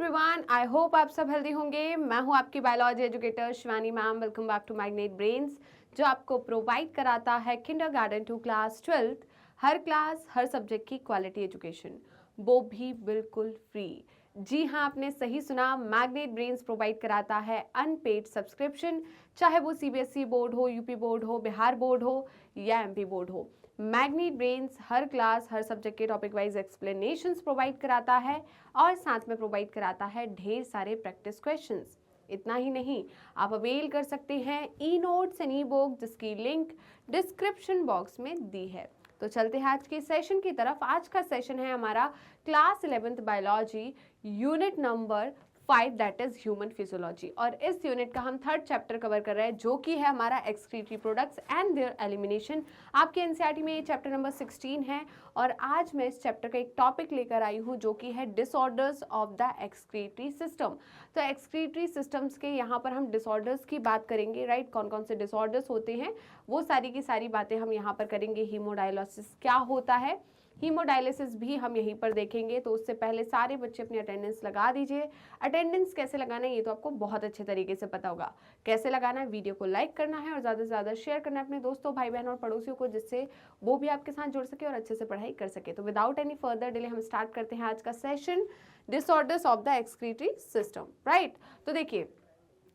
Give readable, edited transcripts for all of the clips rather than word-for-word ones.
Everyone, I hope आप सब healthy होंगे। मैं हूं आपकी biology educator Shivani ma'am. Welcome back to Magnet Brains, जो आपको प्रोवाइड कराता है किंडरगार्टन टू क्लास 12 हर क्लास हर सब्जेक्ट की क्वालिटी एजुकेशन, वो भी बिल्कुल फ्री। जी हाँ, आपने सही सुना, मैग्नेट ब्रेन्स प्रोवाइड कराता है अनपेड सब्सक्रिप्शन, चाहे वो सीबीएसई बोर्ड हो, यूपी बोर्ड हो, बिहार बोर्ड हो या एमपी बोर्ड हो। मैग्नेट ब्रेन्स हर क्लास हर सब्जेक्ट के टॉपिक वाइज एक्सप्लेनेशंस प्रोवाइड कराता है और साथ में प्रोवाइड कराता है ढेर सारे प्रैक्टिस क्वेश्चंस। इतना ही नहीं, आप अवेल कर सकते हैं e notes and E book, जिसकी लिंक डिस्क्रिप्शन बॉक्स में दी है। तो चलते हैं आज के सेशन की तरफ। आज का सेशन है हमारा class 11th biology unit number 5, that is human physiology. और इस यूनिट का हम 3rd चैप्टर कवर कर रहे हैं, जो कि है हमारा excretory products and there elimination. आपके एनसीईआरटी में ये चैप्टर नंबर 16 है और आज मैं इस चैप्टर का एक टॉपिक लेकर आई हूँ, जो कि है disorders of the excretory system. तो एक्सक्रीटरी सिस्टम्स के यहाँ पर हम डिसऑर्डर्स की बात करेंगे, राइट। कौन कौन से डिसऑर्डर्स होते हैं वो सारी की सारी बातें हम यहाँ पर करेंगे। हीमोडायलिसिस क्या होता है, हीमोडायलिसिस भी हम यहीं पर देखेंगे। तो उससे पहले सारे बच्चे अपनी अटेंडेंस लगा दीजिए। अटेंडेंस कैसे लगाना है ये तो आपको बहुत अच्छे तरीके से पता होगा। कैसे लगाना है, वीडियो को लाइक करना है और ज़्यादा से ज़्यादा शेयर करना है अपने दोस्तों, भाई बहन और पड़ोसियों को, जिससे वो भी आपके साथ जुड़ सके और अच्छे से पढ़ाई कर सके। तो विदाउट एनी फर्दर डिले हम स्टार्ट करते हैं आज का session, disorders of the excretory system, right. तो देखिए,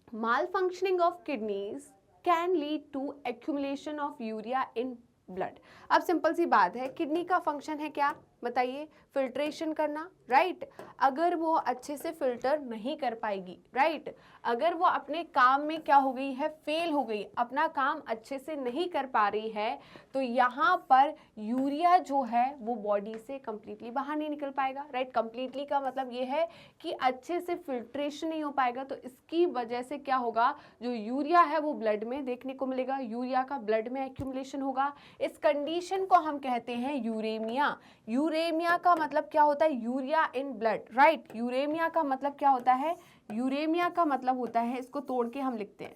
malfunctioning of kidneys can lead to accumulation of urea in blood. अब सिंपल सी बात है, किडनी का फंक्शन है क्या, बताइए, फिल्ट्रेशन करना, राइट। अगर वो अच्छे से फिल्टर नहीं कर पाएगी, राइट, अगर वो अपने काम में क्या हो गई है, फेल हो गई, अपना काम अच्छे से नहीं कर पा रही है, तो यहाँ पर यूरिया जो है वो बॉडी से कंप्लीटली बाहर नहीं निकल पाएगा, राइट। कंप्लीटली का मतलब ये है कि अच्छे से फिल्ट्रेशन नहीं हो पाएगा। तो इसकी वजह से क्या होगा, जो यूरिया है वो ब्लड में देखने को मिलेगा, यूरिया का ब्लड में एक्यूमुलेशन होगा। इस कंडीशन को हम कहते हैं यूरेमिया। यूरेमिया का मतलब क्या होता है, urea in blood, right. Uraemia का मतलब क्या होता है, यूरेमिया का मतलब होता है, इसको तोड़ के हम लिखते हैं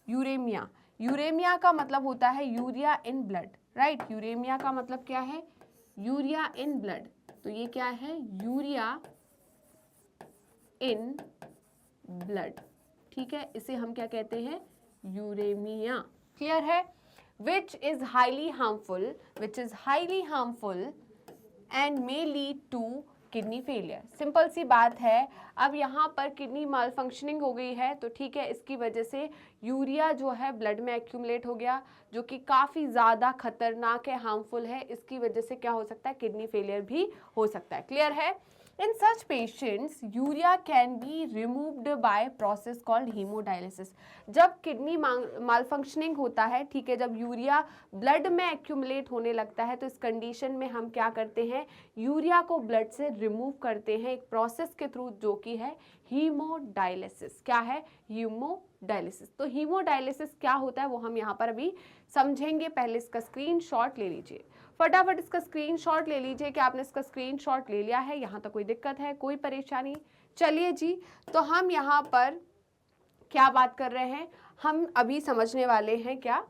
यूरेमिया। यूरेमिया का मतलब होता है urea in blood, right. Uraemia का मतलब क्या है, यूरिया इन ब्लड। तो ये क्या है, यूरिया इन ब्लड, ठीक है। इसे हम क्या कहते हैं, यूरेमिया। क्लियर है। which is highly harmful and may lead to kidney failure. Simple सी बात है, अब यहाँ पर किडनी माल फंक्शनिंग हो गई है, तो ठीक है, इसकी वजह से यूरिया जो है ब्लड में एक्यूमुलेट हो गया, जो कि काफ़ी ज़्यादा खतरनाक है, हार्मफुल है। इसकी वजह से क्या हो सकता है, किडनी फेलियर भी हो सकता है। क्लियर है। In such patients, urea can be removed by process called hemodialysis। जब किडनी माल फंक्शनिंग होता है, ठीक है, जब यूरिया ब्लड में एक्यूमुलेट होने लगता है, तो इस कंडीशन में हम क्या करते हैं, यूरिया को ब्लड से रिमूव करते हैं एक प्रोसेस के थ्रू, जो कि है हीमोडायलिसिस। क्या है, हीमोडायलिसिस। तो हीमोडायलिसिस क्या होता है वो हम यहाँ पर अभी समझेंगे। पहले इसका स्क्रीनशॉट ले लीजिए, फटाफट इसका स्क्रीनशॉट ले लीजिए कि आपने इसका स्क्रीनशॉट ले लिया है। यहाँ तक कोई दिक्कत है, कोई परेशानी? चलिए जी, तो हम यहाँ पर क्या बात कर रहे हैं, हम अभी समझने वाले हैं क्या,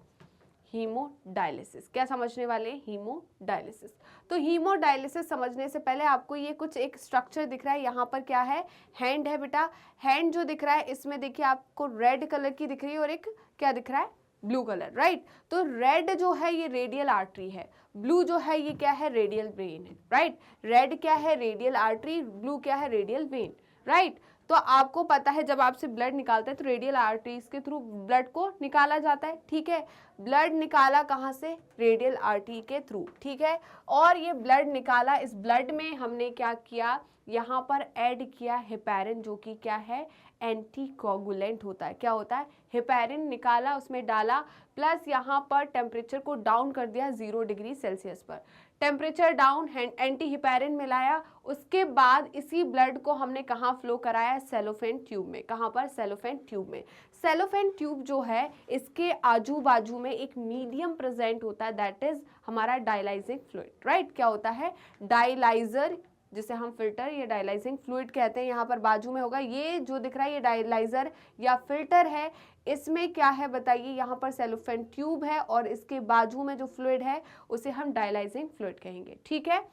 हीमोडायलिसिस। क्या समझने वाले हैं, हीमोडायलिसिस। तो हीमोडायलिसिस समझने से पहले आपको ये कुछ एक स्ट्रक्चर दिख रहा है। यहाँ पर क्या है, हैंड है बेटा। हैंड जो दिख रहा है, इसमें देखिए आपको रेड कलर की दिख रही है और एक क्या दिख रहा है, ब्लू कलर, राइट। तो रेड जो है ये रेडियल आर्टरी है, ब्लू जो है ये क्या है, रेडियल वेन है, राइट। रेड क्या है, रेडियल आर्टरी, ब्लू क्या है, रेडियल वेन, राइट। तो आपको पता है, जब आपसे ब्लड निकालता है तो रेडियल आर्टरीज के थ्रू ब्लड को निकाला जाता है, ठीक है। ब्लड निकाला कहाँ से, रेडियल आर्टरी के थ्रू, ठीक है। और ये ब्लड निकाला, इस ब्लड में हमने क्या किया, यहाँ पर ऐड किया हेपेरिन, जो कि क्या है, एंटीकोगुलेंट होता है। क्या होता है, हेपेरिन निकाला, उसमें डाला, प्लस यहाँ पर टेम्परेचर को डाउन कर दिया 0 डिग्री सेल्सियस पर। टेम्परेचर डाउन, एंटी हिपेरिन मिलाया, उसके बाद इसी ब्लड को हमने कहाँ फ्लो कराया, सेलोफेन ट्यूब में। कहाँ पर, सेलोफेन ट्यूब में। सेलोफेन ट्यूब जो है, इसके आजू बाजू में एक मीडियम प्रेजेंट होता है, दैट इज हमारा डायलाइजिंग फ्लूइड, राइट। क्या होता है, डायलाइजर, जिसे हम फिल्टर या डायलाइजिंग फ्लूइड कहते हैं, यहाँ पर बाजू में होगा। ये जो दिख रहा है ये डायलाइजर या फिल्टर है। इसमें क्या है बताइए, यहाँ पर सेलोफेन ट्यूब है और इसके बाजू में जो फ्लूइड है उसे हम डायलाइजिंग फ्लूइड कहेंगे, ठीक है।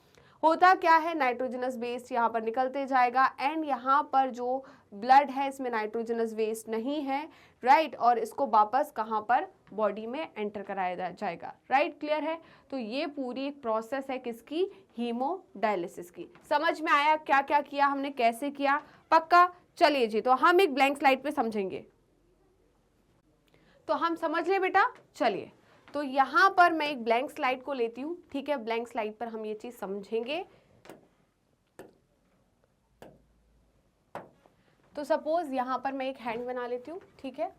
होता क्या है, नाइट्रोजनस वेस्ट यहाँ पर निकलते जाएगा एंड यहाँ पर जो ब्लड है इसमें नाइट्रोजनस वेस्ट नहीं है, राइट, और इसको वापस कहाँ पर, बॉडी में एंटर कराया जाएगा, राइट, क्लियर है। तो ये पूरी एक प्रोसेस है किसकी, हीमोडायलिसिस की। समझ में आया क्या क्या किया हमने, कैसे किया, पक्का। चलिए जी, तो हम एक ब्लैंक स्लाइड पे समझेंगे, तो हम समझ ले बेटा। चलिए, तो यहां पर मैं एक ब्लैंक स्लाइड को लेती हूं, ठीक है, ब्लैंक स्लाइड पर हम ये चीज समझेंगे। तो सपोज यहां पर मैं एक हैंड बना लेती हूं, ठीक है,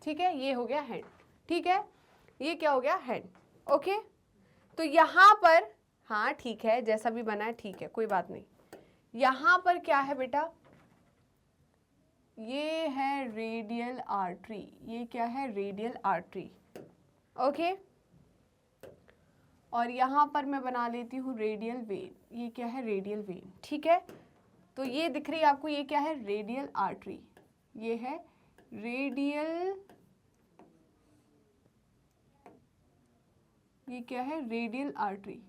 ठीक है, ये हो गया हैंड, ठीक है, ये क्या हो गया, हैंड, ओके। तो यहां पर, हाँ ठीक है, जैसा भी बना है ठीक है, कोई बात नहीं। यहां पर क्या है बेटा, ये है रेडियल आर्टरी, ये क्या है, रेडियल आर्टरी, ओके। और यहां पर मैं बना लेती हूँ रेडियल वेन, ये क्या है, रेडियल वेन, ठीक है। तो ये दिख रही है आपको, ये क्या है, रेडियल आर्टरी, ये है रेडियल, ये क्या है, रेडियल आर्टरी,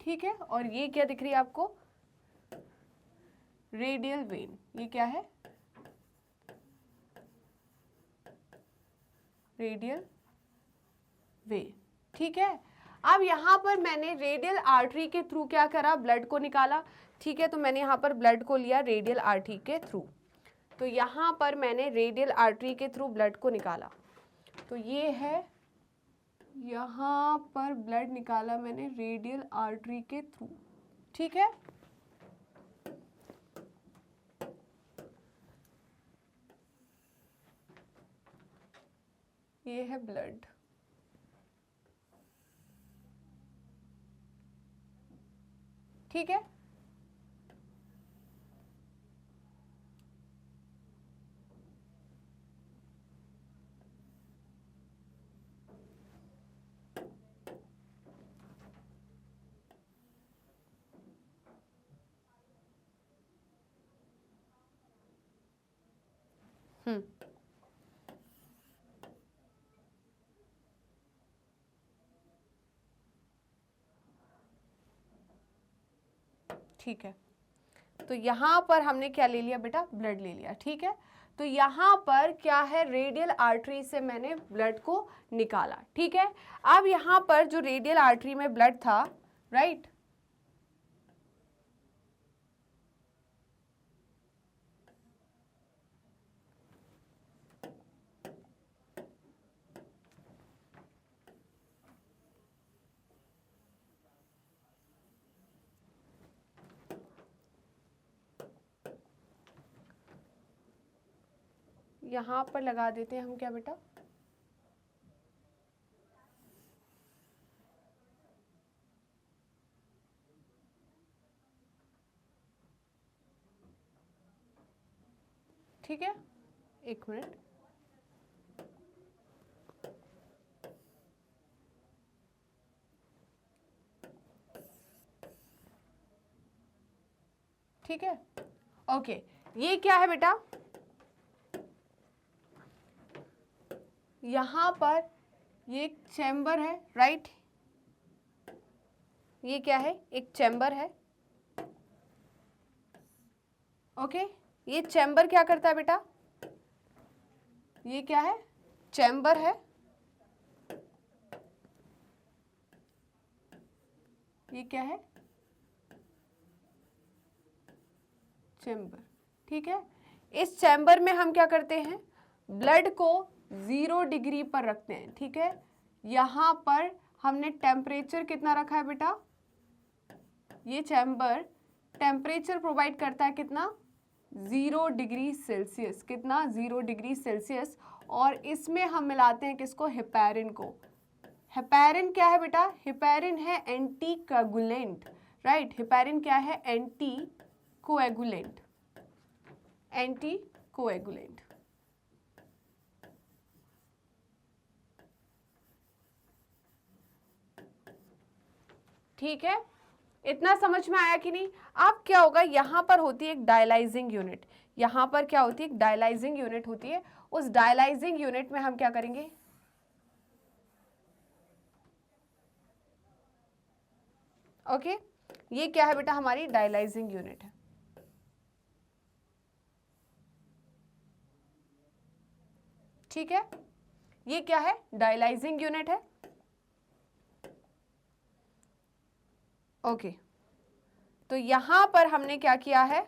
ठीक है। और ये क्या दिख रही है आपको, रेडियल वेन, ये क्या है, रेडियल वेन, ठीक है। अब यहां पर मैंने रेडियल आर्टरी के थ्रू क्या करा, ब्लड को निकाला, ठीक है। तो मैंने यहां पर ब्लड को लिया रेडियल आर्टरी के थ्रू, तो यहां पर मैंने रेडियल आर्टरी के थ्रू ब्लड को निकाला, तो ये है, यहां पर ब्लड निकाला मैंने रेडियल आर्टरी के थ्रू, ठीक है। ये है ब्लड, ठीक है। ठीक है, तो यहां पर हमने क्या ले लिया बेटा, ब्लड ले लिया, ठीक है। तो यहां पर क्या है, रेडियल आर्टरी से मैंने ब्लड को निकाला, ठीक है। अब यहां पर जो रेडियल आर्टरी में ब्लड था, राइट, यहां पर लगा देते हैं हम क्या बेटा, ठीक है, एक मिनट, ठीक है, ओके। ये क्या है बेटा, यहां पर ये एक चैम्बर है, राइट, ये क्या है, एक चैम्बर है, ओके। ये चैम्बर क्या करता है बेटा, ये क्या है, चैम्बर है, ये क्या है, चैम्बर, ठीक है। इस चैम्बर में हम क्या करते हैं, ब्लड को 0 डिग्री पर रखते हैं, ठीक है। यहां पर हमने टेम्परेचर कितना रखा है बेटा, ये चैम्बर टेम्परेचर प्रोवाइड करता है कितना, 0 डिग्री सेल्सियस, कितना, 0 डिग्री सेल्सियस। और इसमें हम मिलाते हैं किसको, हेपेरिन को। हेपेरिन क्या है बेटा, हेपेरिन है एंटी कोएगुलेंट, राइट, हेपेरिन क्या है, एंटी कोएगुलेंट, एंटी कोएगुलेंट, ठीक है, इतना समझ में आया कि नहीं? अब क्या होगा, यहाँ पर होती है एक डायलाइजिंग यूनिट, यहाँ पर क्या होती है, एक डायलाइजिंग यूनिट होती है। उस डायलाइजिंग यूनिट में हम क्या करेंगे, ओके ये क्या है बेटा, हमारी डायलाइजिंग यूनिट है। ठीक है, ये क्या है, डायलाइजिंग यूनिट है। ओके तो यहां पर हमने क्या किया है,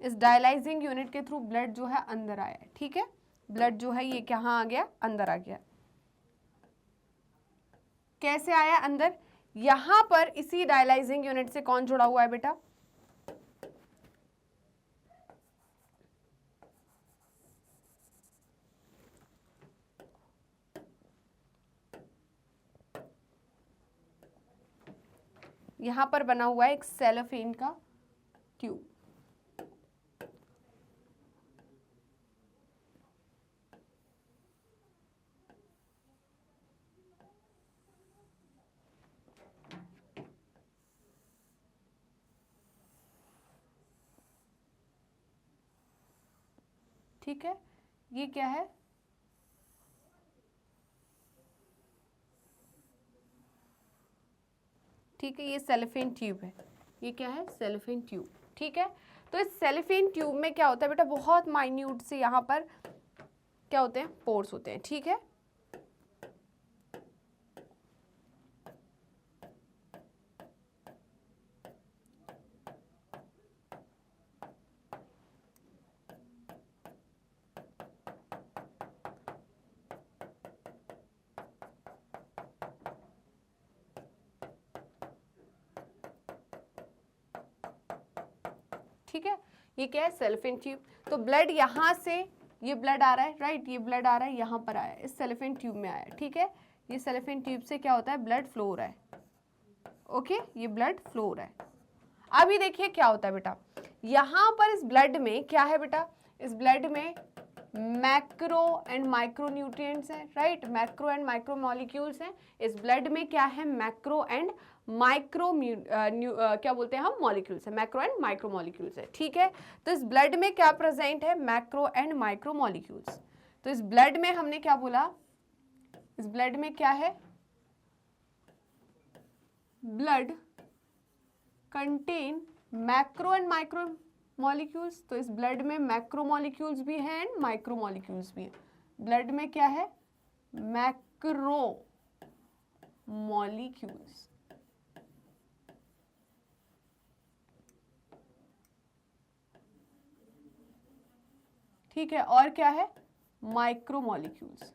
इस डायलाइजिंग यूनिट के थ्रू ब्लड जो है अंदर आया है। ठीक है, ब्लड जो है ये कहाँ आ गया, अंदर आ गया। कैसे आया अंदर, यहां पर इसी डायलाइजिंग यूनिट से कौन जुड़ा हुआ है बेटा, यहां पर बना हुआ है एक सेलोफेन का ट्यूब। ठीक है, ये क्या है, ठीक है ये सेलोफेन ट्यूब है, ये क्या है, सेलोफेन ट्यूब। ठीक है, तो इस सेलोफेन ट्यूब में क्या होता है बेटा, बहुत माइन्यूट से यहाँ पर क्या होते हैं, पोर्स होते हैं। ठीक है, ठीक है, ये क्या है, सेलोफेन ट्यूब। तो ब्लड यहाँ से, ये ब्लड आ रहा है, राइट, ये ब्लड आ रहा है यहाँ पर आया, इस सेलोफेन ट्यूब में आया। ठीक है, ये सेलोफेन ट्यूब से क्या होता है, ब्लड फ्लो हो रहा है। ओके ये ब्लड फ्लो हो रहा है। अभी देखिए क्या होता है बेटा, यहाँ पर इस ब्लड में क्या है बेटा, इस ब्लड में मैक्रो एंड माइक्रो न्यूट्रिएंट्स हैं, right, macro and micro molecules हैं। इस ब्लड में क्या है, मैक्रो एंड माइक्रो क्या बोलते हैं हम, मॉलिक्यूल्स है, मैक्रो एंड माइक्रो मॉलिक्यूल्स है। ठीक है, तो इस ब्लड में क्या प्रेजेंट है, मैक्रो एंड माइक्रो मॉलिक्यूल्स। तो इस ब्लड में हमने क्या बोला, इस ब्लड में क्या है, blood contain macro and micro molecules. तो इस ब्लड में मैक्रो मॉलिक्यूल्स भी हैं एंड माइक्रो मॉलिक्यूल्स भी हैं। ब्लड में क्या है, मैक्रो मॉलिक्यूल्स। ठीक है, और क्या है, माइक्रो मॉलिक्यूल्स।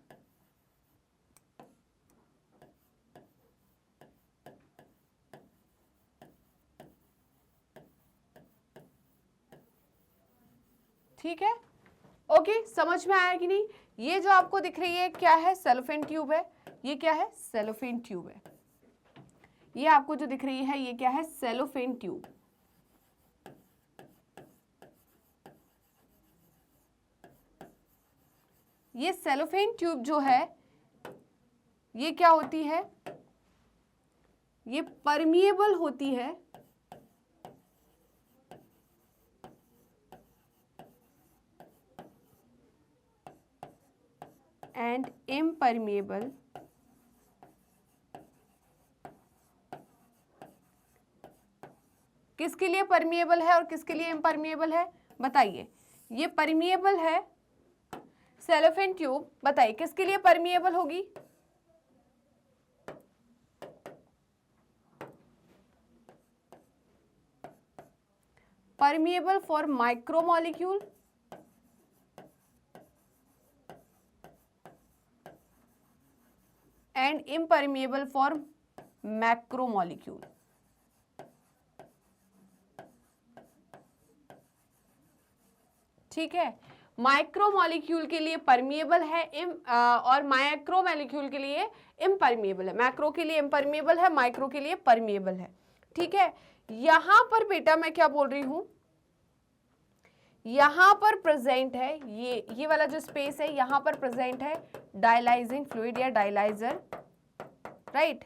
ठीक है, ओके समझ में आया कि नहीं? ये जो आपको दिख रही है क्या है, सेलोफेन ट्यूब है। ये क्या है, सेलोफेन ट्यूब है। ये आपको जो दिख रही है ये क्या है, सेलोफेन ट्यूब। ये सेलोफेन ट्यूब जो है ये क्या होती है, ये परमिएबल होती है एंड इम्परमिएबल किसके लिए परमिएबल है और किसके लिए इम्परमिएबल है, बताइए। ये परमिएबल है सेलोफेन ट्यूब, बताइए किसके लिए परमिएबल होगी, permeable for micro molecule and impermeable for macro molecule. ठीक है, माइक्रो मॉलिक्यूल के लिए परमिएबल है और माइक्रो मॉलिक्यूल के लिए इम्परमिएबल है। मैक्रो के लिए इम्परमिएबल है, माइक्रो के लिए परमिएबल है। ठीक है, यहां पर बेटा मैं क्या बोल रही हूं, यहां पर प्रेजेंट है, ये वाला जो स्पेस है यहां पर प्रेजेंट है डायलाइजिंग फ्लूइड या डायलाइजर, राइट।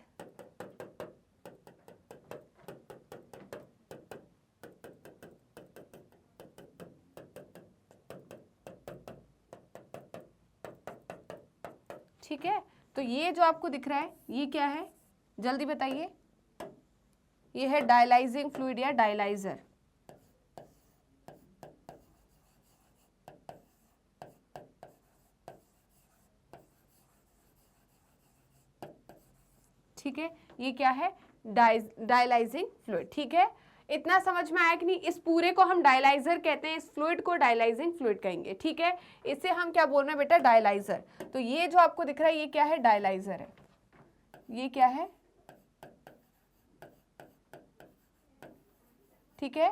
ठीक है, तो ये जो आपको दिख रहा है ये क्या है, जल्दी बताइए। ये है डायलाइजिंग फ्लूइड या डायलाइजर। ठीक है, ये क्या है, डायलाइजिंग फ्लूइड। ठीक है, इतना समझ में आया कि नहीं। इस पूरे को हम डायलाइजर कहते हैं, इस फ्लूइड को डायलाइजिंग फ्लूइड कहेंगे। ठीक है, इसे हम क्या बोल रहे हैं बेटा, डायलाइजर। तो ये जो आपको दिख रहा है ये क्या है, डायलाइजर है। ये क्या है, ठीक है,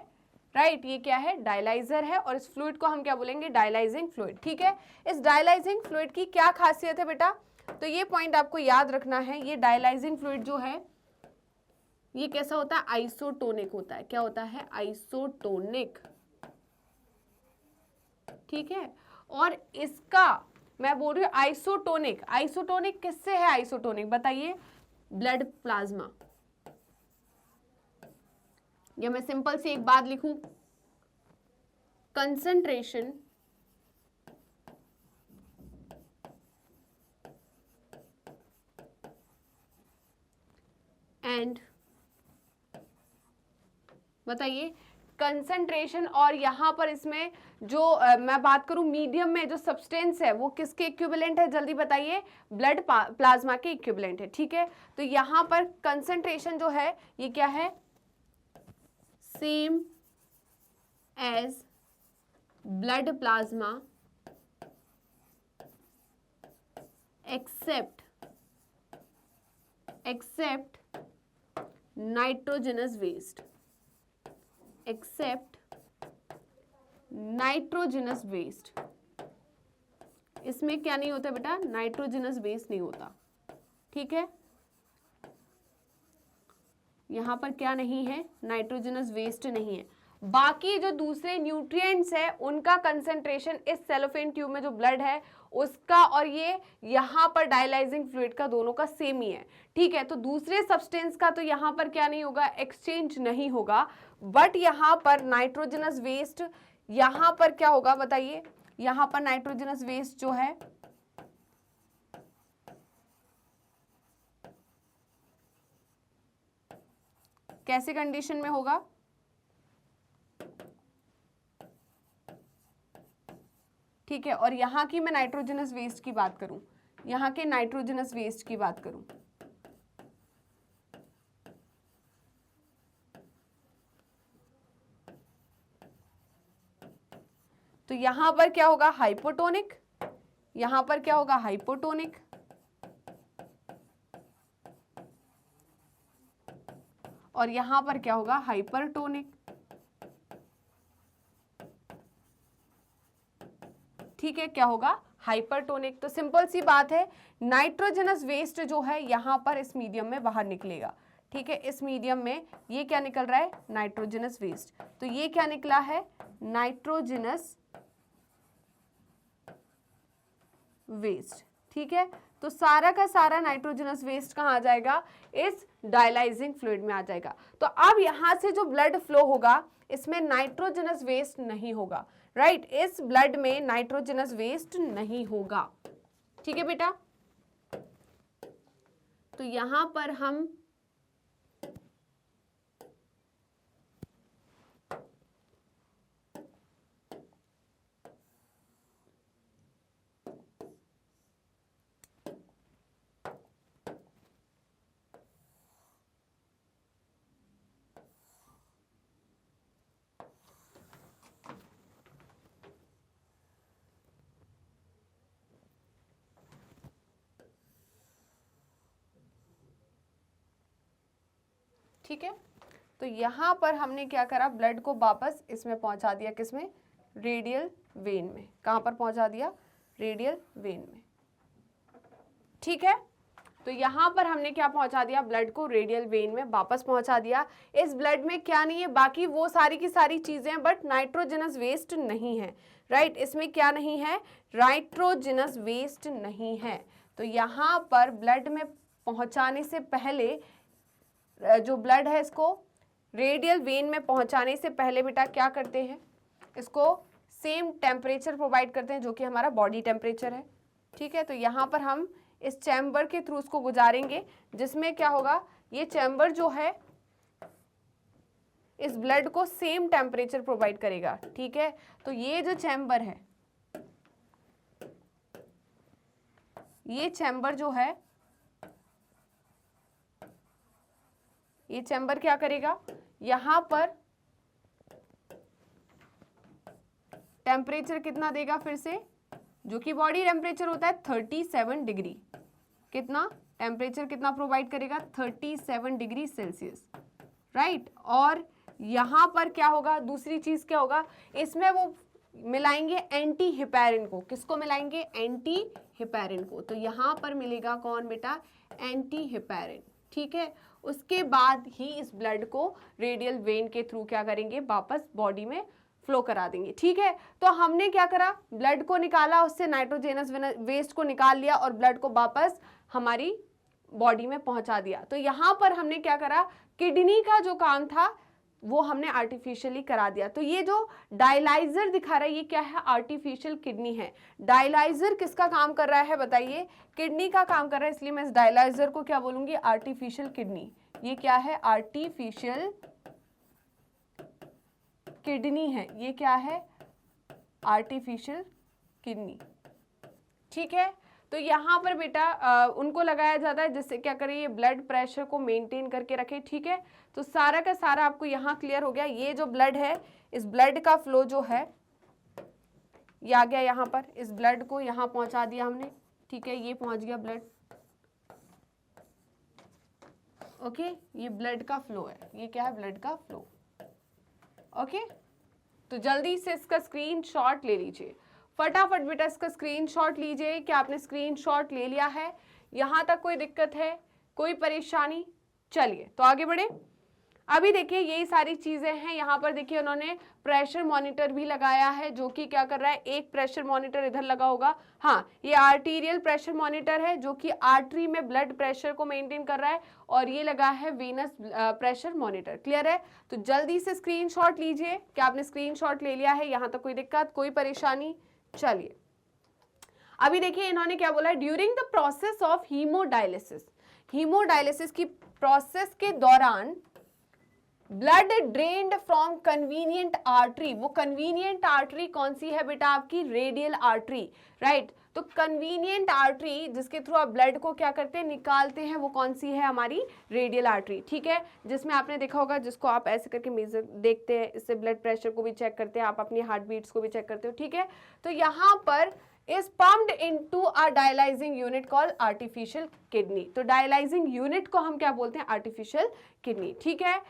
राइट, ये क्या है, डायलाइजर है। और इस फ्लूइड को हम क्या बोलेंगे, डायलाइजिंग फ्लूइड। ठीक है, इस डायलाइजिंग फ्लूइड की क्या खासियत है बेटा, तो ये पॉइंट आपको याद रखना है। ये डायलाइजिंग फ्लूइड जो है ये कैसा होता है, आइसोटोनिक होता है। क्या होता है, आइसोटोनिक। ठीक है, और इसका मैं बोल रही हूं आइसोटोनिक। आइसोटोनिक किससे है, आइसोटोनिक बताइए, ब्लड प्लाज्मा। या मैं सिंपल सी एक बात लिखूं, कंसंट्रेशन एंड, बताइए कंसंट्रेशन, और यहां पर इसमें जो मैं बात करूं मीडियम में जो सब्सटेंस है वो किसके इक्विवेलेंट है, जल्दी बताइए, ब्लड प्लाज्मा के इक्विवेलेंट है। ठीक है, तो यहां पर कंसंट्रेशन जो है ये क्या है, same as blood plasma except nitrogenous waste, except nitrogenous waste. इसमें क्या नहीं होता बेटा, नाइट्रोजनस वेस्ट नहीं होता। ठीक है, यहां पर क्या नहीं है, नाइट्रोजनस वेस्ट नहीं है। बाकी जो दूसरे न्यूट्रिएंट्स है उनका कंसंट्रेशन इस सेलोफेन ट्यूब में जो ब्लड है उसका और ये यहां पर डायलाइजिंग फ्लूइड का दोनों का सेम ही है। ठीक है, तो दूसरे सब्सटेंस का तो यहां पर क्या नहीं होगा, एक्सचेंज नहीं होगा। बट यहां पर नाइट्रोजनस वेस्ट, यहां पर क्या होगा बताइए, यहां पर नाइट्रोजनस वेस्ट जो है कैसे कंडीशन में होगा, ठीक है, और यहां की मैं नाइट्रोजनस वेस्ट की बात करूं, यहां के नाइट्रोजनस वेस्ट की बात करूं, तो यहां पर क्या होगा, हाइपोटोनिक, यहां पर क्या होगा, हाइपोटोनिक, और यहां पर क्या होगा, हाइपरटोनिक। ठीक है, क्या होगा, हाइपरटोनिक। तो सिंपल सी बात है, नाइट्रोजनस वेस्ट जो है यहां पर इस मीडियम में बाहर निकलेगा। ठीक है, इस मीडियम में ये क्या निकल रहा है, नाइट्रोजनस वेस्ट। तो ये क्या निकला है, नाइट्रोजनस वेस्ट। ठीक है, तो सारा का सारा नाइट्रोजनस वेस्ट कहाँ आ जाएगा, इस डायलाइजिंग फ्लूइड में आ जाएगा। तो अब यहां से जो ब्लड फ्लो होगा इसमें नाइट्रोजनस वेस्ट नहीं होगा, राइट, इस ब्लड में नाइट्रोजनस वेस्ट नहीं होगा। ठीक है बेटा, तो यहां पर हम ठीक है, तो यहां पर हमने क्या करा, ब्लड को वापस इसमें पहुंचा दिया, किसमें, रेडियल वेन में। कहां पर पहुंचा दिया, रेडियल वेन में। ठीक है, तो यहाँ पर हमने क्या पहुंचा दिया, ब्लड को रेडियल वेन में वापस पहुंचा दिया। इस ब्लड में क्या नहीं है, बाकी वो सारी की सारी चीजें हैं, बट नाइट्रोजनस वेस्ट नहीं है, राइट। इसमें क्या नहीं है, नाइट्रोजनस वेस्ट नहीं है। तो यहाँ पर ब्लड में पहुंचाने से पहले, जो ब्लड है इसको रेडियल वेन में पहुंचाने से पहले बेटा क्या करते हैं, इसको सेम टेम्परेचर प्रोवाइड करते हैं जो कि हमारा बॉडी टेम्परेचर है, ठीक है। तो यहाँ पर हम इस चैम्बर के थ्रू उसको गुजारेंगे, जिसमें क्या होगा, ये चैम्बर जो है इस ब्लड को सेम टेम्परेचर प्रोवाइड करेगा, ठीक है। तो ये जो चैम्बर है, ये चैम्बर जो है, ये चैम्बर क्या करेगा, यहां पर टेम्परेचर कितना देगा, फिर से जो कि बॉडी टेम्परेचर होता है 37 डिग्री, कितना टेम्परेचर कितना प्रोवाइड करेगा, 37 डिग्री सेल्सियस, राइट। और यहां पर क्या होगा, दूसरी चीज क्या होगा, इसमें वो मिलाएंगे एंटी हिपैरिन को, किसको मिलाएंगे, एंटी हिपैरिन को। तो यहां पर मिलेगा कौन बेटा, एंटी हिपैरिन, ठीक है। उसके बाद ही इस ब्लड को रेडियल वेन के थ्रू क्या करेंगे, वापस बॉडी में फ्लो करा देंगे, ठीक है। तो हमने क्या करा, ब्लड को निकाला, उससे नाइट्रोजनस वेस्ट को निकाल लिया और ब्लड को वापस हमारी बॉडी में पहुंचा दिया। तो यहां पर हमने क्या करा, किडनी का जो काम था वो हमने आर्टिफिशियली करा दिया। तो ये जो डायलाइजर दिखा रहा है, ये क्या है, आर्टिफिशियल किडनी है। डायलाइजर किसका काम कर रहा है बताइए, किडनी का काम कर रहा है, इसलिए मैं इस डायलाइजर को क्या बोलूंगी, आर्टिफिशियल किडनी। ये क्या है, आर्टिफिशियल किडनी है, ये क्या है, आर्टिफिशियल किडनी, ठीक है। तो यहाँ पर बेटा उनको लगाया जाता है जिससे क्या करे, ये ब्लड प्रेशर को मेंटेन करके रखे, ठीक है। तो सारा का सारा आपको यहाँ क्लियर हो गया। ये जो ब्लड है, इस ब्लड का फ्लो जो है ये आ गया यहाँ पर, इस ब्लड को यहाँ पहुंचा दिया हमने, ठीक है, ये पहुंच गया ब्लड, ओके। ये ब्लड का फ्लो है, ये क्या है, ब्लड का फ्लो, ओके। तो जल्दी से इसका स्क्रीनशॉट ले लीजिए, फटाफट बेटा इसका स्क्रीनशॉट लीजिए। क्या आपने स्क्रीनशॉट ले लिया है, यहां तक कोई दिक्कत है, कोई परेशानी, चलिए तो आगे बढ़े। अभी देखिए यही सारी चीजें हैं, यहाँ पर देखिए उन्होंने प्रेशर मॉनिटर भी लगाया है, जो कि क्या कर रहा है, एक प्रेशर मॉनिटर इधर लगा होगा, हाँ ये आर्टीरियल प्रेशर मॉनिटर है जो कि आर्टरी में ब्लड प्रेशर को मेंटेन कर रहा है, और ये लगा है वेनस प्रेशर मॉनिटर, क्लियर है। तो जल्दी से स्क्रीनशॉट लीजिए। क्या आपने स्क्रीनशॉट ले लिया है, यहाँ तक कोई दिक्कत, कोई परेशानी, चलिए अभी देखिए इन्होंने क्या बोला है, during the process of haemodialysis, haemodialysis की प्रोसेस के दौरान blood drained from convenient artery, वो कन्वीनियंट आर्टरी कौन सी है बेटा, आपकी रेडियल आर्टरी, राइट। तो कन्वीनियंट आर्टरी जिसके थ्रू आप ब्लड को क्या करते हैं, निकालते हैं, वो कौन सी है, हमारी रेडियल आर्टरी, ठीक है। जिसमें आपने देखा होगा, जिसको आप ऐसे करके मेजर देखते हैं, इससे ब्लड प्रेशर को भी चेक करते हैं, आप अपनी हार्ट बीट्स को भी चेक करते हो, ठीक है। तो यहाँ पर is pumped into a dialyzing unit called artificial kidney। तो dialyzing unit को हम क्या बोलते हैं, artificial kidney, ठीक है।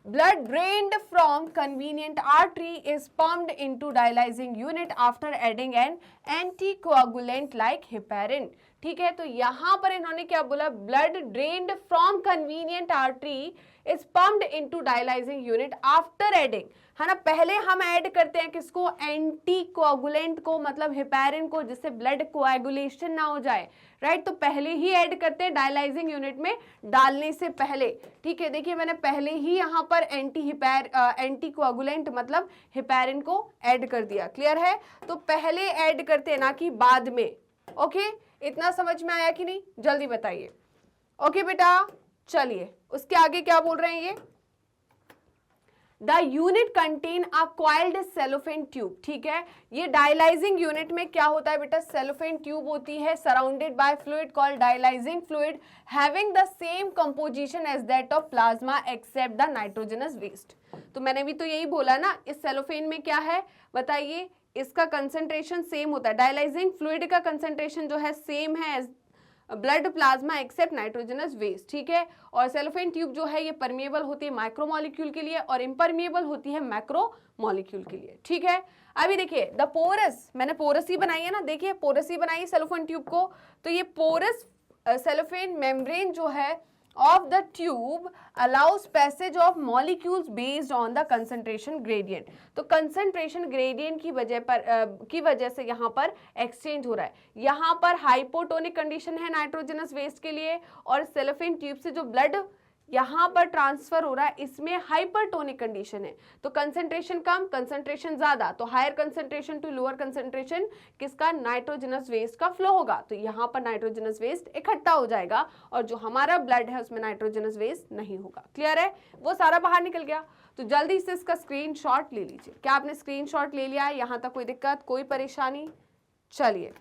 Blood drained from convenient artery is pumped into dialyzing unit after adding an anticoagulant like heparin, ठीक है। तो यहाँ पर इन्होंने क्या बोला, blood drained from convenient artery is pumped into dialyzing unit after adding, है ना। पहले हम ऐड करते हैं किसको, एंटी कोआगुलेंट को, मतलब हेपैरिन को, जिससे ब्लड कोएगुलेशन ना हो जाए, राइट। तो पहले ही ऐड करते हैं डायलाइजिंग यूनिट में डालने से पहले, ठीक है। देखिए मैंने पहले ही यहाँ पर एंटी कोआगुलेंट मतलब हेपैरिन को ऐड कर दिया, क्लियर है। तो पहले ऐड करते हैं, ना कि बाद में, ओके। इतना समझ में आया कि नहीं, जल्दी बताइए, ओके बेटा। चलिए उसके आगे क्या बोल रहे हैं ये, the unit contain a coiled cellophane tube, ठीक है। ये डायलाइजिंग यूनिट में क्या होता है बेटा, सेलोफेन ट्यूब होती है, surrounded by fluid called dialysing fluid having the same composition as that of plasma except the nitrogenous waste. तो मैंने भी तो यही बोला ना, इस सेलोफेन में क्या है बताइए, इसका कंसेंट्रेशन सेम होता है, डायलाइजिंग फ्लूइड का कंसेंट्रेशन जो है सेम है as blood plasma except nitrogenous waste, ठीक है। और सेलोफेन ट्यूब जो है ये परमिएबल होती है माइक्रोमोलिक्यूल के लिए और इम्परमिएबल होती है मैक्रोमोलिक्यूल के लिए, ठीक है। अभी देखिए द पोरस, मैंने पोरस ही बनाई है ना, देखिए पोरस ही बनाई सेलोफेन ट्यूब को। तो ये पोरस सेलोफेन मेम्ब्रेन जो है of the tube allows passage of molecules based on the concentration gradient। तो concentration gradient की वजह से यहाँ पर exchange हो रहा है। यहाँ पर हाइपोटोनिक कंडीशन है नाइट्रोजनस वेस्ट के लिए, और सेलोफेन ट्यूब से जो ब्लड यहाँ पर ट्रांसफर हो रहा है इसमें हाइपरटोनिक कंडीशन है। तो कंसेंट्रेशन कम, कंसेंट्रेशन ज्यादा, तो higher concentration to lower concentration किसका, नाइट्रोजनस वेस्ट का फ्लो होगा। तो यहाँ पर नाइट्रोजनस वेस्ट इकट्ठा हो जाएगा और जो हमारा ब्लड है उसमें नाइट्रोजनस वेस्ट नहीं होगा। क्लियर है, वो सारा बाहर निकल गया। तो जल्दी से इसका स्क्रीनशॉट ले लीजिए। क्या आपने स्क्रीनशॉट ले लिया है? यहाँ तक कोई दिक्कत, कोई परेशानी? चलिए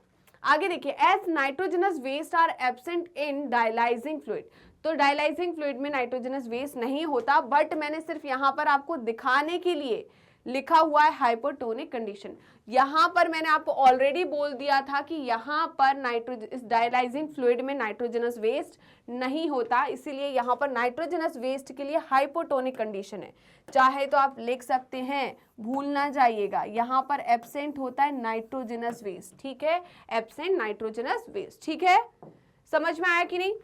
आगे देखिए, as nitrogenous waste are absent in dialysing fluid. तो डायलाइजिंग फ्लूइड में नाइट्रोजनस वेस्ट नहीं होता, बट मैंने सिर्फ यहाँ पर आपको दिखाने के लिए लिखा हुआ है हाइपोटोनिक कंडीशन। यहाँ पर मैंने आपको ऑलरेडी बोल दिया था कि यहाँ पर इस डायलाइजिंग फ्लूइड में नाइट्रोजनस वेस्ट नहीं होता, इसीलिए यहाँ पर नाइट्रोजनस वेस्ट के लिए हाइपोटोनिक कंडीशन है। चाहे तो आप लिख सकते हैं, भूल ना जाइएगा, यहाँ पर एब्सेंट होता है नाइट्रोजनस वेस्ट। ठीक है, एब्सेंट नाइट्रोजनस वेस्ट। ठीक है, समझ में आया कि नहीं?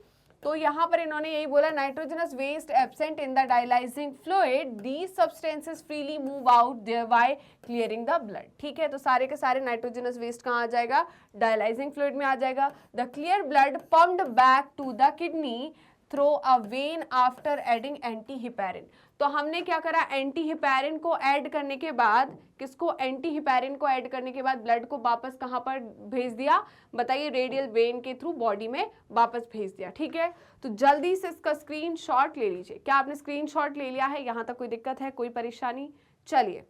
तो यहाँ पर इन्होंने यही बोला, nitrogenous waste absent in the dialysing fluid, these substances freely move out thereby clearing the blood. ठीक है, तो सारे के सारे नाइट्रोजनस वेस्ट कहाँ आ जाएगा, डायलाइजिंग फ्लूइड में आ जाएगा। The clear blood pumped back to the kidney through a vein after adding anti heparin. तो हमने क्या करा, एंटी हिपैरिन को ऐड करने के बाद, किसको, एंटी हिपैरिन को ऐड करने के बाद ब्लड को वापस कहाँ पर भेज दिया, बताइए, रेडियल वेन के थ्रू बॉडी में वापस भेज दिया। ठीक है, तो जल्दी से इसका स्क्रीनशॉट ले लीजिए। क्या आपने स्क्रीनशॉट ले लिया है? यहाँ तक कोई दिक्कत है, कोई परेशानी? चलिए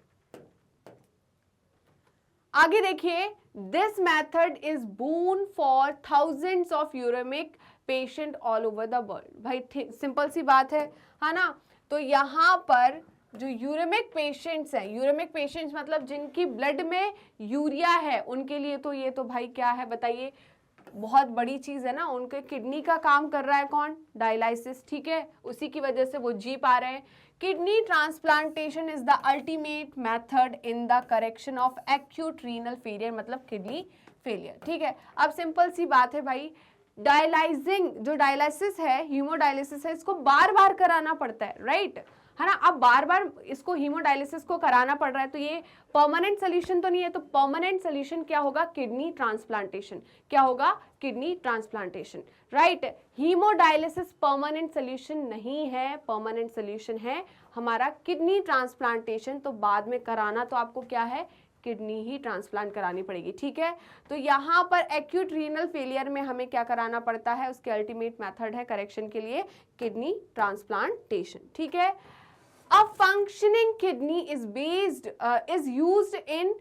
आगे देखिए, this method is boon for thousands of uraemic patient all over the world. भाई सिंपल सी बात है ना। तो यहाँ पर जो यूरेमिक पेशेंट्स हैं, यूरेमिक पेशेंट्स मतलब जिनकी ब्लड में यूरिया है, उनके लिए तो ये तो भाई क्या है, बताइए, बहुत बड़ी चीज है ना। उनके किडनी का काम कर रहा है कौन, डायलाइसिस। ठीक है, उसी की वजह से वो जी पा रहे हैं। Kidney transplantation is the ultimate method in the correction of acute renal failure, मतलब किडनी फेलियर। ठीक है, अब सिंपल सी बात है भाई, जो डायलिसिस है, हीमोडायलिसिस है, इसको बार बार कराना पड़ता है, राइट, है ना। अब बार बार इसको हीमोडायलिसिस को कराना पड़ रहा है, तो ये परमानेंट सोल्यूशन तो नहीं है। तो परमानेंट सोल्यूशन क्या होगा, किडनी ट्रांसप्लांटेशन। क्या होगा, kidney transplantation, right. Haemodialysis permanent solution नहीं है, परमानेंट सोल्यूशन है हमारा किडनी ट्रांसप्लांटेशन। तो बाद में कराना तो आपको क्या है, किडनी ही ट्रांसप्लांट करानी पड़ेगी। ठीक है, तो यहाँ पर एक्यूट रीनल फेलियर में हमें क्या कराना पड़ता है, उसके अल्टीमेट मेथड है करेक्शन के लिए किडनी ट्रांसप्लांटेशन। ठीक है, a functioning kidney is used in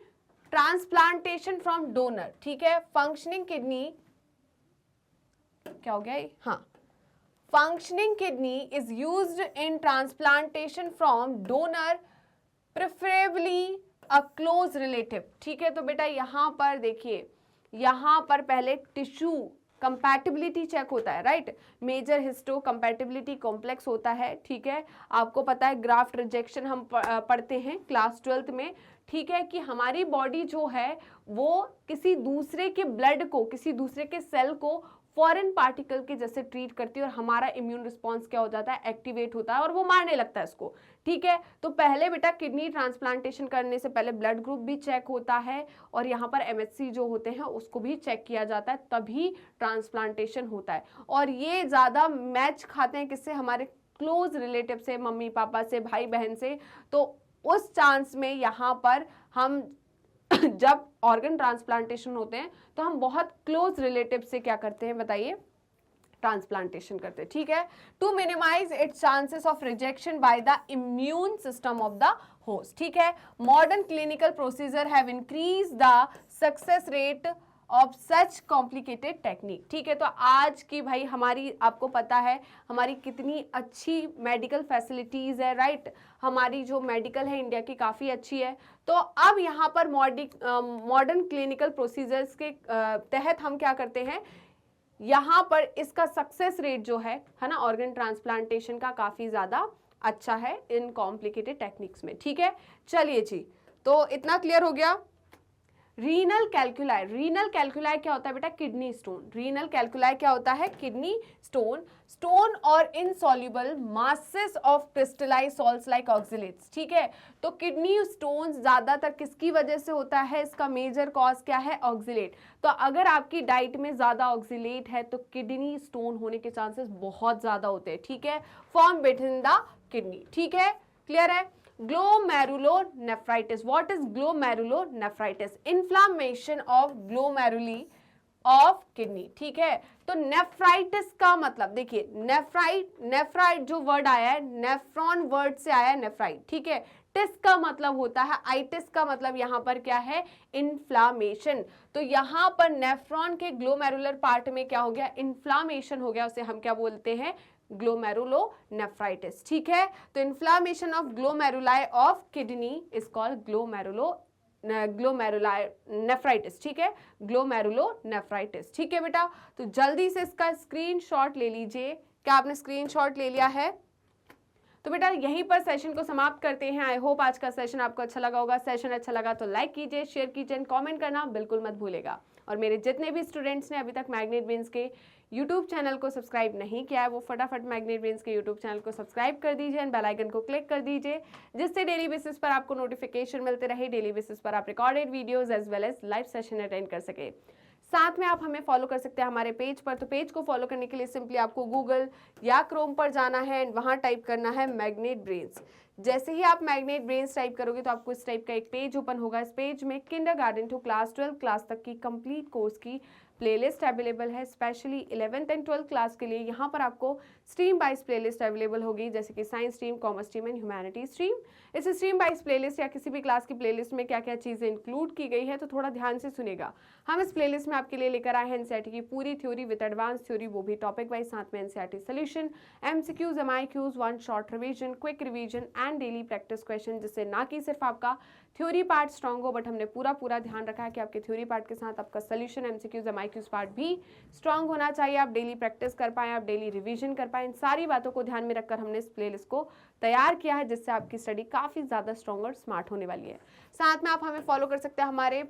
transplantation from donor। ठीक है, functioning kidney क्या हो गया, हाँ, functioning kidney is used in transplantation from donor, preferably a close relative। ठीक है, तो बेटा यहाँ पर देखिए, यहाँ पर पहले टिश्यू कंपैटिबिलिटी चेक होता है, right. Major histo compatibility complex होता है। ठीक है, आपको पता है ग्राफ्ट रिजेक्शन हम पढ़ते हैं क्लास 12th में। ठीक है, कि हमारी बॉडी जो है वो किसी दूसरे के ब्लड को, किसी दूसरे के सेल को फॉरेन पार्टिकल के जैसे ट्रीट करती है और हमारा इम्यून रिस्पॉन्स क्या हो जाता है, एक्टिवेट होता है और वो मारने लगता है इसको। ठीक है, तो पहले बेटा किडनी ट्रांसप्लांटेशन करने से पहले ब्लड ग्रुप भी चेक होता है और यहाँ पर एमएचसी जो होते हैं उसको भी चेक किया जाता है, तभी ट्रांसप्लांटेशन होता है। और ये ज़्यादा मैच खाते हैं किससे, हमारे क्लोज रिलेटिव से, मम्मी पापा से, भाई बहन से। तो उस चांस में यहाँ पर हम जब ऑर्गन ट्रांसप्लांटेशन होते हैं तो हम बहुत क्लोज रिलेटिव से क्या करते हैं, बताइए, ट्रांसप्लांटेशन करते हैं। ठीक है, to minimise its chances of rejection by the immune system of the host. ठीक है, modern clinical procedure have increase the success rate of such complicated technique. ठीक है, तो आज की भाई हमारी, आपको पता है हमारी कितनी अच्छी मेडिकल फैसिलिटीज़ है, राइट। हमारी जो मेडिकल है इंडिया की काफ़ी अच्छी है। तो अब यहाँ पर मॉडर्न क्लिनिकल प्रोसीजर्स के तहत हम क्या करते हैं, यहाँ पर इसका सक्सेस रेट जो है ना, ऑर्गन ट्रांसप्लांटेशन का काफ़ी ज़्यादा अच्छा है इन कॉम्प्लिकेटेड टेक्निक्स में। ठीक है, चलिए जी, तो इतना क्लियर हो गया। रीनल कैल्कुलाई, रीनल कैल्कुलाई क्या होता है बेटा? Kidney stone. रीनल कैल्कुलाई क्या होता है? Kidney stone. स्टोन और insoluble masses of crystallise salts like oxalates, ठीक है। तो किडनी स्टोन ज्यादातर किसकी वजह से होता है? इसका मेजर कॉज क्या है? ऑक्सलेट। तो अगर आपकी डाइट में ज्यादा ऑक्सलेट है तो किडनी स्टोन होने के चांसेस बहुत ज्यादा होते हैं, ठीक है। फॉर्म बिटवीन द किडनी, ठीक है, क्लियर है। Glomerulonephritis. What is glomerulonephritis? Inflammation of glomeruli of kidney, ठीक है। तो नेफ्राइटिस का मतलब देखिए, नेफ्राइट जो वर्ड आया है, नेफ्रॉन वर्ड से आया है नेफ्राइट, ठीक है। टिस का मतलब होता है, आइटिस का मतलब यहां पर क्या है? इन्फ्लामेशन। तो यहां पर नेफ्रॉन के ग्लोमेरुलर पार्ट में क्या हो गया? इन्फ्लामेशन हो गया, उसे हम क्या बोलते हैं? ग्लोमेरुलोनेफ्राइटिस, ठीक है। तो inflammation of glomeruli of kidney is called glomerulonephritis, ठीक है, ग्लोमेरुलोनेफ्राइटिस, ठीक है बेटा। तो जल्दी से इसका स्क्रीनशॉट ले लीजिए। क्या आपने स्क्रीनशॉट ले लिया है? तो बेटा यहीं पर सेशन को समाप्त करते हैं। आई होप आज का सेशन आपको अच्छा लगा होगा। सेशन अच्छा लगा तो लाइक कीजिए, शेयर कीजिए, कमेंट करना बिल्कुल मत भूलेगा। और मेरे जितने भी स्टूडेंट्स ने अभी तक मैग्नेट ब्रेन्स के यूट्यूब चैनल को सब्सक्राइब नहीं किया है, वो फटाफट मैग्नेट ब्रेन्स के यूट्यूब चैनल को सब्सक्राइब कर दीजिए एंड बेल आइकन को क्लिक कर दीजिए, जिससे डेली बेसिस पर आपको नोटिफिकेशन मिलते रहे। डेली बेसिस पर आप recorded videos as well as live session attend कर सके। साथ में आप हमें फॉलो कर सकते हैं हमारे पेज पर। तो पेज को फॉलो करने के लिए सिंपली आपको गूगल या क्रोम पर जाना है एंड वहां टाइप करना है मैग्नेट ब्रेन्स। जैसे ही आप मैग्नेट ब्रेन्स टाइप करोगे तो आपको इस टाइप का एक पेज ओपन होगा। इस पेज में किंडरगार्टन टू क्लास 12 क्लास तक की कंप्लीट कोर्स की प्लेलिस्ट अवेलेबल है। Specially 11th and 12th class के लिए यहाँ पर आपको स्ट्रीम वाइज प्लेलिस्ट अवेलेबल होगी, जैसे कि science stream, commerce stream and humanity stream. इस स्ट्रीम वाइज प्लेलिस्ट या किसी भी क्लास की प्लेलिस्ट में क्या क्या चीज़ें इंक्लूड की गई है, तो थोड़ा ध्यान से सुनेगा। हम इस प्लेलिस्ट में आपके लिए लेकर आए हैं एनसीईआरटी की पूरी थ्योरी विद एडवांस थ्योरी, वो भी टॉपिक वाइज, साथ में NCERT solution, MCQs, MIQs, one short revision, quick revision and daily practice question, जिससे ना कि सिर्फ आपका थ्योरी पार्ट स्ट्रॉन्ग हो, बट हमने पूरा ध्यान रखा है कि आपके थ्योरी पार्ट के साथ आपका सोल्यूशन, एमसीक्यूज, एमआईक्यूज पार्ट भी स्ट्रॉन्ग होना चाहिए। आप डेली प्रैक्टिस कर पाएं, आप डेली रिवीजन कर पाएं। इन सारी बातों को ध्यान में रखकर हमने इस प्लेलिस्ट को तैयार किया है, जिससे आपकी स्टडी काफ़ी ज़्यादा स्ट्रॉन्ग और स्मार्ट होने वाली है। साथ में आप हमें फॉलो कर सकते हैं हमारे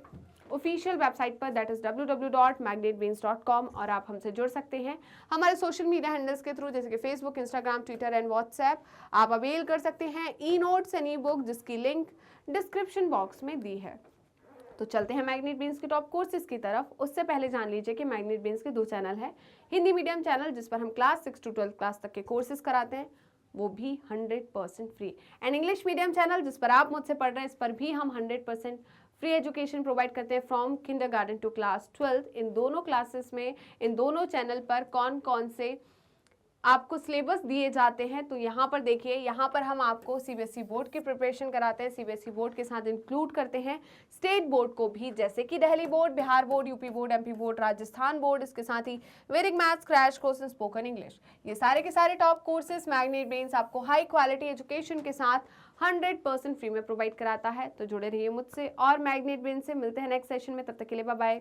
ऑफिशियल वेबसाइट पर, दैट इज www.magnetbrains.com, और आप हमसे जुड़ सकते हैं हमारे सोशल मीडिया हैंडल्स के थ्रू, जैसे कि Facebook, Instagram, Twitter and WhatsApp. आप अवेल कर सकते हैं e notes and E book, जिसकी लिंक डिस्क्रिप्शन बॉक्स में दी है। तो चलते हैं मैग्नेट ब्रेन्स के टॉप कोर्सेज की तरफ। उससे पहले जान लीजिए कि मैग्नेट ब्रेन्स के 2 चैनल है। हिंदी मीडियम चैनल, जिस पर हम क्लास 6 to 12 क्लास तक के कोर्सेज कराते हैं, वो भी 100% free. And English medium channel, जिस पर आप मुझसे पढ़ रहे हैं, इस पर भी हम 100% फ्री एजुकेशन प्रोवाइड करते हैं फ्रॉम किंडरगार्टन टू क्लास 12। इन दोनों क्लासेस में, इन दोनों चैनल पर कौन कौन से आपको सिलेबस दिए जाते हैं, तो यहाँ पर देखिए, यहाँ पर हम आपको सीबीएसई बोर्ड की प्रिपरेशन कराते हैं। सीबीएसई बोर्ड के साथ इंक्लूड करते हैं स्टेट बोर्ड को भी, जैसे कि Delhi board, Bihar board, UP board, MP board, Rajasthan board. इसके साथ ही वैदिक maths, crash course, spoken English, ये सारे के सारे टॉप कोर्सेज मैग्नेट ब्रेन्स आपको हाई क्वालिटी एजुकेशन के साथ 100% फ्री में प्रोवाइड कराता है। तो जुड़े रहिए मुझसे और मैग्नेट ब्रेन्स से। मिलते हैं नेक्स्ट सेशन में, तब तक के लिए बाय बाय।